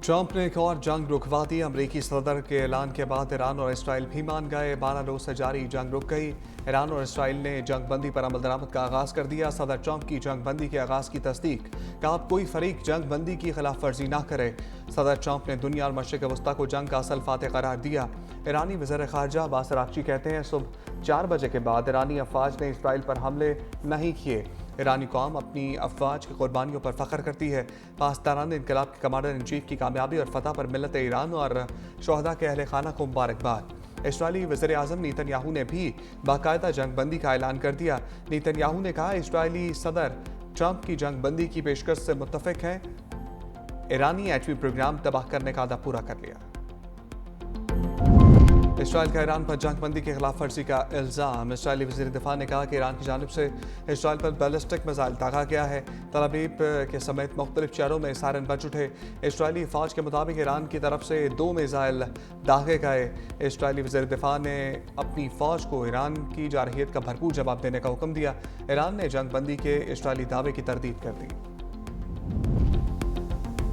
Trump ने एक और जंग रुकवा दी। अमरीकी सदर के ऐलान के बाद ईरान और इसराइल भी मान गए। 12 रोज से जारी जंग रुक गई। ईरान और इसराइल ने जंग बंदी पर अमल दरामद का आगाज कर दिया। सदर ट्रंप की जंग बंदी के आगाज की तस्दीक। कहा अब कोई फरीक जंग बंदी की खिलाफ वर्जी ना करे। सदर ट्रंप ने दुनिया और मशरिक वस्ता को जंग का असल फातह करार दिया। ईरानी वज़ीर ख़ारजा अब्बास अराग़ची कहते हैं सुबह 4 बजे के बाद ईरानी अफवाज ने इसराइल पर हमले नहीं किए। ईरानी कौम अपनी अफवाज की कुर्बानियों पर फ़ख्र करती है। पासदारान इनकलाब के कमांडर इन चीफ की कामयाबी और फतह पर मिलत ईरान और शोहदा के अहल खाना को मुबारकबाद। इसराइली वज़ीर आज़म नेतन्याहू ने भी बाकायदा जंग बंदी का ऐलान कर दिया। नेतन्याहू ने कहा इसराइली सदर ट्रंप की जंग बंदी की पेशकश से मुत्तफ़िक हैं। ईरानी एटमी प्रोग्राम तबाह करने का अदा पूरा कर लिया। इसराइल का ईरान पर जंग बंदी के खिलाफ वर्जी का इल्ज़ाम। इसराइली वज़ीर दिफा ने कहा कि ईरान की जानिब से इसराइल पर बैलिस्टिक मिसाइल दागा गया है। तल अवीव के समेत मुख्तलिफ शहरों में सायरन बज उठे। इसराइली फ़ौज के मुताबिक ईरान की तरफ से 2 मिसाइल दागे गए। इसराइली वज़ीर दिफा ने अपनी फ़ौज को ईरान की जारहियत का भरपूर जवाब देने का हुक्म दिया। ईरान ने जंग बंदी के इसराइली दावे की तरदीद कर दी।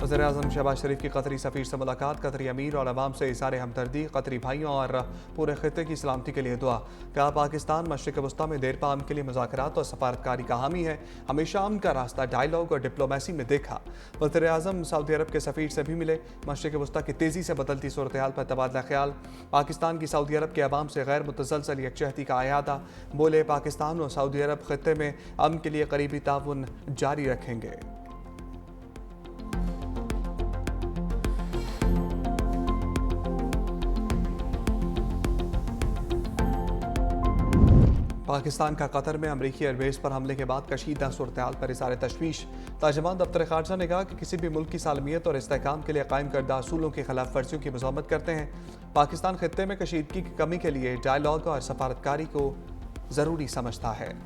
वज़ीर आज़म शहबाज शरीफ की कतरी सफ़ीर से मुलाकात। कतरी अमीर और अवाम से इज़हार हमदर्दी। कतरी भाइयों और पूरे खित्ते की सलामती के लिए दुआ। कहा पाकिस्तान मशरिक़ वस्ता में देर पा अमन के लिए मुज़ाकरात और सफारतकारी का हामी है। हमेशा अमन का रास्ता डायलॉग और डिप्लोमेसी में देखा। वज़ीर आज़म सऊदी अरब के सफ़ीर से भी मिले। मशरिक़ वस्ता की तेज़ी से बदलती सूरत हाल पर तबादला ख्याल। पाकिस्तान की सऊदी अरब के अवाम से गैर मुतसलसल यकजहती का अयादा। बोले पाकिस्तान और सऊदी अरब खित्ते में अमन के लिए करीबी ताउन जारी रखेंगे। पाकिस्तान का कतर में अमरीकी एयरबेस पर हमले के बाद कशीदा सूरत-ए-हाल पर इज़हार तशवीश। तर्जुमान दफ्तर ख़ारजा ने कहा कि किसी भी मुल्क की सालमियत और इस्तेहकाम के लिए कायम करदा असूलों की खिलाफ वर्जियों की मज़म्मत करते हैं। पाकिस्तान खित्ते में कशीदगी की कमी के लिए डायलॉग और सफारतकारी को ज़रूरी समझता है।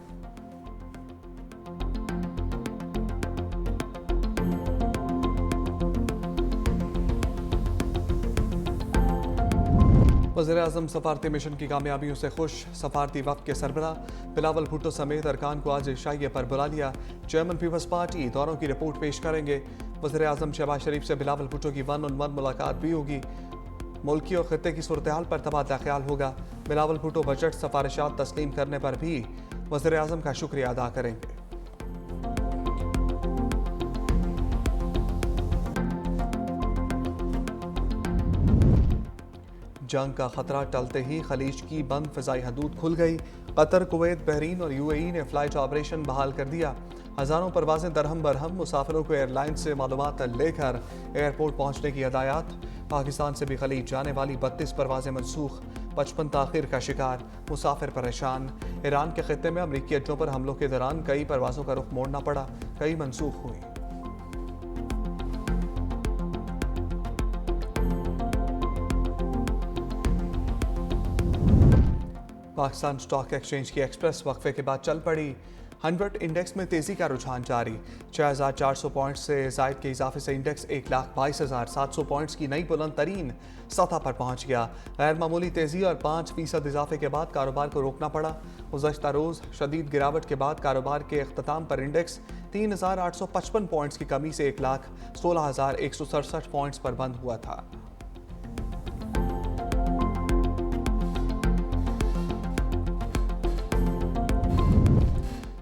वज़ीर आज़म सफारती मिशन की कामयाबियों से खुश। सफारती वफ़द के सरबराह बिलावल भुट्टो समेत अरकान को आज शाइये पर बुला लिया। चेयरमैन पीपल्स पार्टी दौरों की रिपोर्ट पेश करेंगे। वज़ीर आज़म शहबाज शरीफ से बिलावल भुट्टो की 1-on-1 मुलाकात भी होगी। मुल्की और खित्ते की सूरत हाल पर तबादला ख्याल होगा। बिलावल भुट्टो बजट सिफारिशात तस्लीम करने पर भी वज़ीर आज़म का शुक्रिया अदा करेंगे। जंग का खतरा टलते ही खलीज की बंद फ़िज़ाई हदूद खुल गई। कतर, कुवैत, बहरीन और UAE ने फ़्लाइट ऑपरेशन बहाल कर दिया। हज़ारों परवाज़ें दरहम बरहम। मुसाफिरों को एयरलाइन से मालूमात लेकर एयरपोर्ट पहुँचने की हदायत। पाकिस्तान से भी खलीज जाने वाली 32 परवाज़ें मनसूख। 55 ताख़ीर का शिकार। मुसाफिर परेशान। ईरान के खित्ते में अमरीकी अड्डों पर हमलों के दौरान कई परवाज़ों का रुख मोड़ना पड़ा। कई मनसूख हुई। पाकिस्तान स्टॉक एक्सचेंज की एक्सप्रेस वक्फे के बाद चल पड़ी। 100 इंडेक्स में तेज़ी का रुझान जारी। 6400 पॉइंट्स से जायद के इजाफे से इंडेक्स 1,22,700 पॉइंट्स की नई बुलंद तरीन सतह पर पहुंच गया। गैर मामूली तेज़ी और 5% इजाफे के बाद कारोबार को रोकना पड़ा। गुज़श्ता रोज़ शदीद गिरावट के बाद कारोबार के अख्ताम पर इंडेक्स 3,855 पॉइंट्स की कमी से 1,16,167 पॉइंट्स पर बंद हुआ था।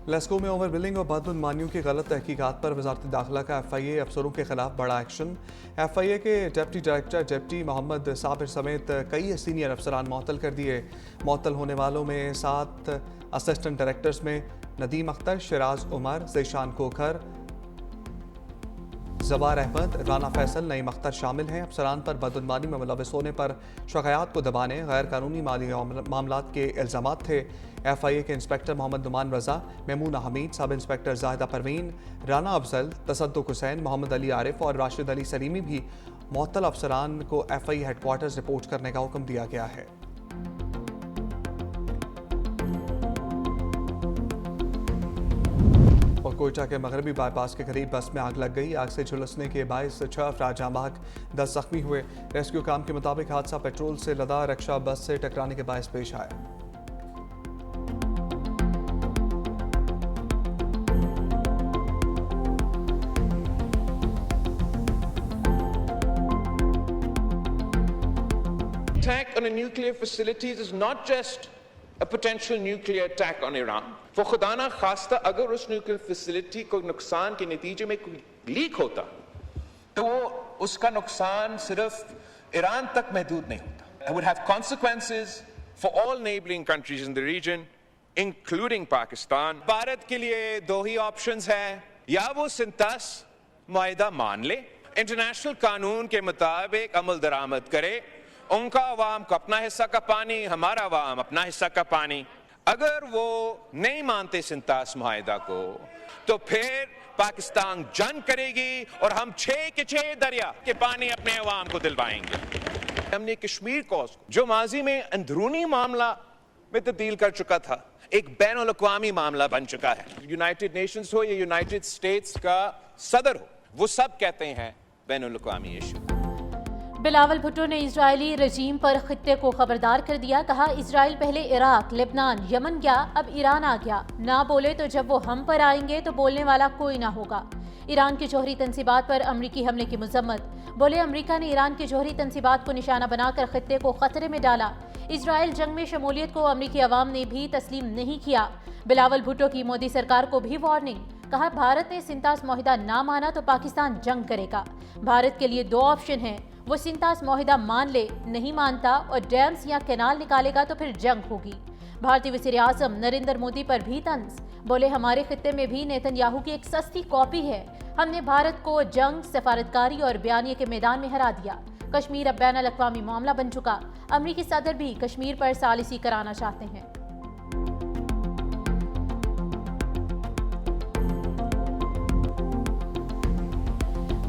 ग्लासगो में ओवर बिलिंग और बदगुमानियों की गलत तहकीकात पर वजारत दाखिला का FIA अफसरों के खिलाफ बड़ा एक्शन। FIA के deputy director deputy Mohammad Sabir समेत कई सीनियर अफसरान मुअत्तल कर दिए। मुअत्तल होने वालों में 7 असिस्टेंट डायरेक्टर्स में नदीम अख्तर, शिराज उमर, ज़ीशान कोखर, ज़बार अहमद, राना फैसल, नईम अख्तर शामिल हैं। अफसरान पर बदगुमानी में मुलविस होने पर शिकायत को दबाने, गैर कानूनी माली मामलात के इल्ज़ामात थे। FIA के इंस्पेक्टर मोहम्मद नुमान रज़ा, मेमूना हमीद, सब इंस्पेक्टर जाहिदा परवीन, राना अफजल, तसद्दुक हुसैन, मोहम्मद अली आरिफ और राशिद अली सलीमी भी मुअत्तल अफसरान को FIA हेडक्वार्टर्स रिपोर्ट करने का हुक्म दिया गया है। और कोयटा के मगरबी बाईपास के करीब बस में आग लग गई। आग से झुलसने के बायस 6 अफराद जाँ बहक, 10 जख्मी हुए। रेस्क्यू काम के मुताबिक हादसा पेट्रोल से लदा रक्षा बस से टकराने के बायस पेश आया। attack on a nuclear facilities is not just a potential nuclear attack on Iran. For खुदा ना खास्ता अगर उस nuclear facility को नुकसान के नतीजे में कोई लीक होता तो वो उसका नुकसान सिर्फ ईरान तक महदूद नहीं होता. It would have consequences for all neighboring countries in the region, including Pakistan. Bharat के लिए दो ही ऑप्शंस हैं, या वो सिंतास मुआहिदा मान ले, इंटरनेशनल कानून के मुताबिक अमल दरामद करे, उनका अवाम को अपना हिस्सा का पानी, हमारा अवाम अपना हिस्सा का पानी. अगर वो नहीं मानते सिंतास मुआहिदा को तो फिर पाकिस्तान जंग करेगी और हम 6 के 6 दरिया के पानी अपने अवाम को दिलवाएंगे. हमने कश्मीर को जो माजी में अंदरूनी मामला में तब्दील कर चुका था, एक बैनुल अक़वामी मामला बन चुका है. यूनाइटेड नेशंस हो या यूनाइटेड स्टेट्स का सदर हो, वो सब कहते हैं बैनुल अक़वामी इशू. बिलावल भुट्टो ने इजरायली रजीम पर खित्ते को खबरदार कर दिया. कहा, इजराइल पहले इराक, लेबनान, यमन गया, अब ईरान आ गया. ना बोले तो जब वो हम पर आएंगे तो बोलने वाला कोई ना होगा. ईरान की जौहरी तंसीबात पर अमरीकी हमले की मजम्मत. बोले, अमरीका ने ईरान की जौहरी तंसीबात को निशाना बनाकर खित्ते को खतरे में डाला. इजराइल जंग में शमूलियत को अमरीकी अवाम ने भी तस्लीम नहीं किया. बिलावल भुट्टो की मोदी सरकार को भी वार्निंग. कहा, भारत ने सिंतास मुआहिदा ना माना तो पाकिस्तान जंग करेगा. भारत के लिए 2 ऑप्शन हैं, वो सिंतास मुआहिदा मान ले, नहीं मानता और डैम्स या कैनाल निकालेगा तो फिर जंग होगी. भारतीय वज़ीर आज़म नरेंद्र मोदी पर भी तंज. बोले, हमारे खित्ते में भी नेतन्याहू की एक सस्ती कॉपी है. हमने भारत को जंग, सफारतकारी और बयानिए के मैदान में हरा दिया. कश्मीर अब बैनुल अक़वामी मामला बन चुका. अमरीकी सदर भी कश्मीर पर सालिसी कराना चाहते हैं.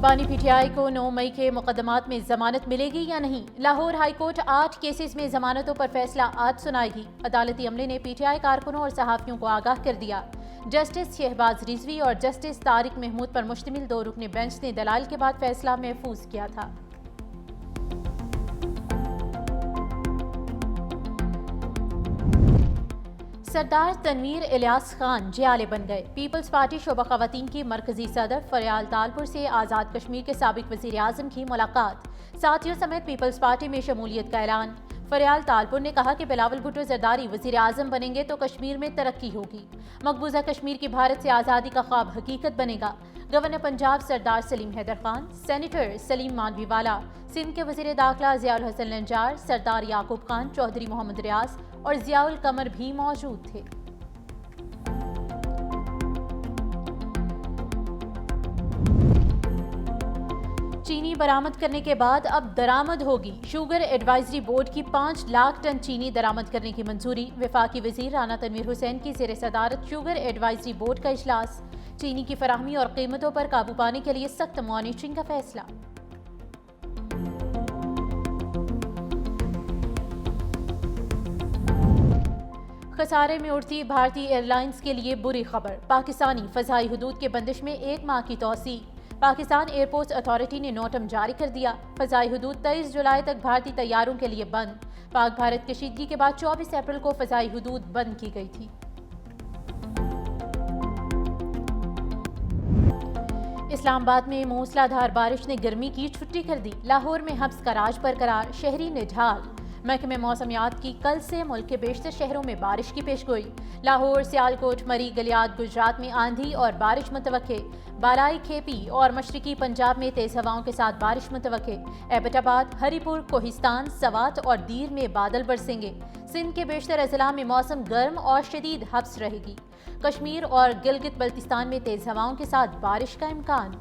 बानी पीटीआई को 9 मई के मुकदमात में जमानत मिलेगी या नहीं. लाहौर हाई कोर्ट 8 केसेस में जमानतों पर फैसला आज सुनाएगी. अदालती अमले ने पीटीआई कारकुनों और सहाफ़ियों को आगाह कर दिया. जस्टिस शहबाज रिजवी और जस्टिस तारिक महमूद पर मुश्तमिल 2 रुकनी बेंच ने दलाइल के बाद फैसला महफूज किया था. सरदार तनवीर इलियास खान जियाले बन गए. पीपल्स पार्टी शोबा ख़वातीन की मरकजी सदर फरियाल तालपुर से आज़ाद कश्मीर के साबिक वज़ीर आज़म की मुलाकात. साथियों समेत पीपल्स पार्टी में शमूलियत का ऐलान. फरियाल तालपुर ने कहा कि बिलावल भुट्टो जरदारी वज़ीर आज़म बनेंगे तो कश्मीर में तरक्की होगी. मकबूजा कश्मीर की भारत से आज़ादी का ख्वाब हकीकत बनेगा. गवर्नर पंजाब सरदार सलीम हैदर खान, सेनेटर सलीम मानवीवाला, सिंध के वज़ीर दाखिला ज़ियाउल हसन लंजार, सरदार याकूब खान, चौधरी मोहम्मद रियाज और ज़ियाउल कमर भी मौजूद थे. चीनी बरामद करने के बाद अब दरामद होगी. शुगर एडवाइजरी बोर्ड की 5 लाख टन चीनी दरामद करने की मंजूरी. वफाकी वज़ीर राना तनवीर हुसैन की ज़ेर सदारत शुगर एडवाइजरी बोर्ड का इजलास. चीनी की फराहमी और कीमतों पर काबू पाने के लिए सख्त मॉनिटरिंग का फैसला. खसारे में उड़ती भारतीय एयरलाइंस के लिए बुरी खबर. पाकिस्तानी फ़ज़ाई हुदूद के बंदिश में 1 माह की तौसी. पाकिस्तान एयरपोर्ट्स अथॉरिटी ने नोटम जारी कर दिया. फ़ज़ाई हुदूद 23 जुलाई तक भारतीय तैयारों के लिए बंद. पाक भारत कशीदगी के बाद 24 अप्रैल को फ़ज़ाई हुदूद बंद की गई थी. इस्लामाबाद में मूसलाधार बारिश ने गर्मी की छुट्टी कर दी. लाहौर में हब्स का राज बरकरार, शहरी निढाल. महकमे मौसमियात की कल से मुल्क के बेशतर शहरों में बारिश की पेशगोई. लाहौर, सियालकोट, मरी, गलियात, गुजरात में आंधी और बारिश मुतवक्के. बालाई, खेपी और मशरकी पंजाब में तेज हवाओं के साथ बारिश मुतवक्के. एबटाबाद, हरीपुर, कोहिस्तान, सवात और दीर में बादल बरसेंगे. सिंध के बेशतर अजला में मौसम गर्म और शदीद हब्स रहेगी. कश्मीर और गिलगित बल्तिस्तान में तेज हवाओं के साथ बारिश का इम्कान.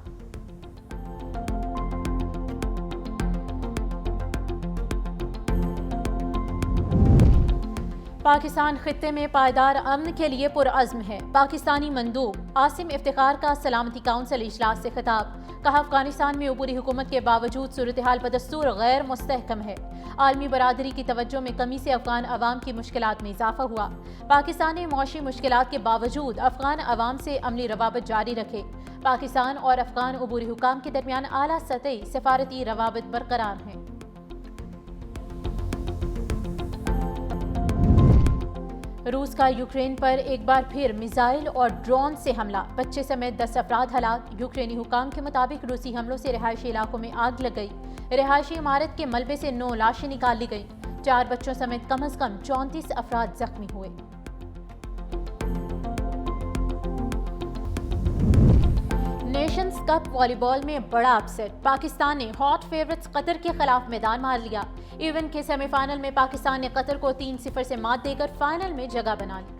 पाकिस्तान खित्ते में पायदार अमन के लिए पुरअज़्म है. पाकिस्तानी मंदूब आसिम इफ्तिखार का सलामती काउंसिल इजलास से खिताब. कहा, अफगानिस्तान में ऊपरी हुकूमत के बावजूद सूरत हाल बदस्तूर गैर मुस्तहकम है. आलमी बरादरी की तवज्जो में कमी से अफगान अवाम की मुश्किलात में इजाफा हुआ. पाकिस्तान ने मौशी मुश्किलात के बावजूद अफगान अवाम से अमली रवाबत जारी रखे. पाकिस्तान और अफगान अबूरी हुकाम के दरमियान आला सतही सफारती रवाबत बरकरार हैं. रूस का यूक्रेन पर एक बार फिर मिसाइल और ड्रोन से हमला. बच्चे समेत 10 अफराद हलाक. यूक्रेनी हुकाम के मुताबिक रूसी हमलों से रिहायशी इलाकों में आग लग गई. रिहायशी इमारत के मलबे से 9 लाशें निकाल ली गई. 4 बच्चों समेत कम से कम 34 अफराद जख्मी हुए। नेशंस कप वॉलीबॉल में बड़ा अपसेट, पाकिस्तान ने हॉट फेवरेट्स कतर के खिलाफ मैदान मार लिया। इवेंट के सेमीफाइनल में पाकिस्तान ने कतर को 3-0 से मात देकर फाइनल में जगह बना ली।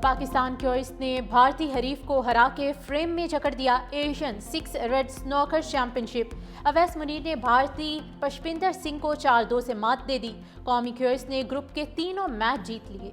पाकिस्तान क्यूर्स ने भारतीय हरीफ को हरा के फ्रेम में जकड़ दिया Asian 6 red snooker championship. Awais Munir ने भारतीय पशपिंदर सिंह को 4-2 से मात दे दी। कौमी क्यूर्स ने ग्रुप के तीनों मैच जीत लिए।